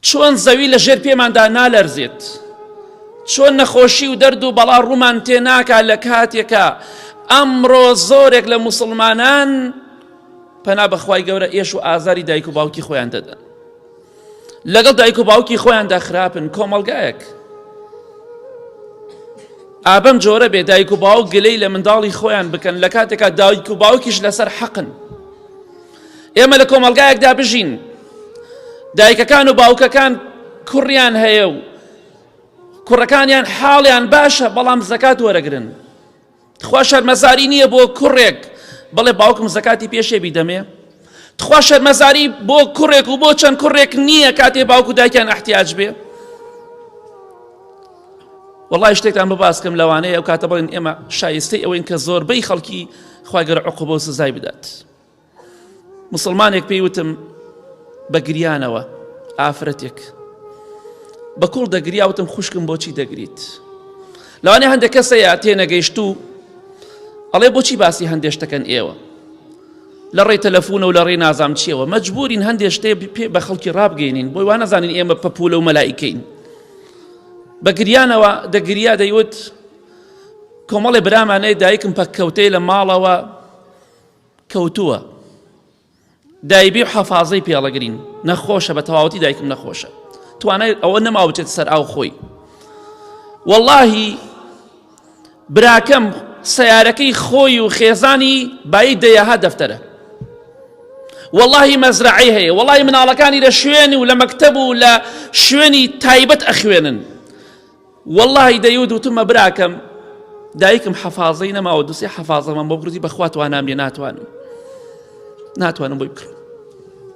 چۆن زەوی لە ژێر پێماندا نالەرزێت، چۆن نەخۆشی و دەرد و بەڵا ڕوومان تێناکا لە کاتێکە ئەمڕۆ زۆرێک لە موسڵمانان پەنا بەخوای گەورە ئێش و ئازاری دایک و باوکی خۆیان دەدەن، لەگەڵ دایک و باوکی خۆیاندا خراپن. کۆمەڵگایەک ئابەم جۆرە بێ دایک و باوک گلەی لە منداڵی خۆیان بکەن لە کاتێکا دایک و باوکیش لەسەر حەقن. ئێمە لە کۆمەڵگایەکدا بژین، دایکەکان و باوکەکان کوڕیان هەیە و کوڕەکانیان حاڵیان باشە بەڵام زەکات وەرەگرن. تخوا شەرمەزاری نییە بۆ کوڕێک بەڵێ باوکم زەکاتی پێشێبی دەمێ، تخوا شەرمەزاری بۆ کوڕێک و بۆ چەند کوڕێک نییە کاتێ باوک و دایکیان احتیاج بێ. وەڵای شتێکتان بباسکەم لەوانەیە ئەو کاتە بڵێن ئێمە شایستەی ئەوەین کە زۆربەی خەڵکی خوای گەورە عوقوبە و سزای بدات. موسڵمانێک پێی وتم بە گریانەوە ئافرەتێک بە کوڵ دەگریا، وتم خوشکم بۆچی دەگریت؟ لەوانەیە هەندێک کەسەیە تێنەگەیشت و ئەڵێ بۆچی باسی هەندێک شتەکەن ئێوە لە ڕێی تەلەفۆنە و لە ڕێی نازام چیەوە، مەجبورین هەندێک شتێ بە خەڵکی ڕابگەینین بۆی وا نەزانین ئێمە پەپولە و مەلائیکەین. بە گریانەوە دەگریا دەیوت کۆمەڵێ برامانەی دایکم پەککەوتەی لە ماڵەوە کەوتووە، دایبی و حەفازەی پێڵەگرین، نەخۆشە بە تەواوەتی دایکم نەخۆشە، توانای ئەوە نەما بچێت سەر ئاو خۆی. وەڵڵاهی براکەم سیارەکەی خۆی و خێزانی بایی دەیەها دەفتەرە، وەڵڵاهی مەزرعی هەیە، وەڵڵاهی مناڵەکانی لە شوێنی و لە مەکتەب و لە شوێنی تایبەت ئەخوێنن. وەڵڵاهی دەیوت وتمە براکەم دایکم حەفازەی نەماوە، دووسێ حەفازەمان بۆ بکردی بەخوا توانامێ ناتوانم بۆی بکڕم.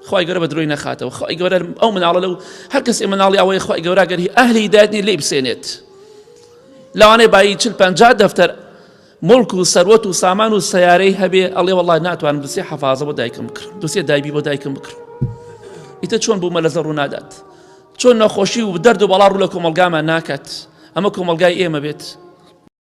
خوای گەورە بە درۆی نەخاتەوە، خوای گەورە ئەو مناڵە لەو هەر کەس مناڵی ئەوەیە خوای گەورە گەر ئەهلی هیدایەت لێی بسێنێت، لەوانەیە بایی 40-50 دەفتەر مڵک و سەروەت و سامان و سەیارەی هەبێ ئەڵێ وەڵڵا ناتوانم دووسێ حەفازە بۆ دایکم بکڕم، دووسێ دایبی بۆ دایکم بکڕم. ئیتر چۆن بوومە لە زەڕوو نادات، چۆن نەخۆشی و دەرد و بەڵا ڕوو لە کۆمەڵگامان ناکات. ئەمە کۆمەڵگای ئێمە بێت.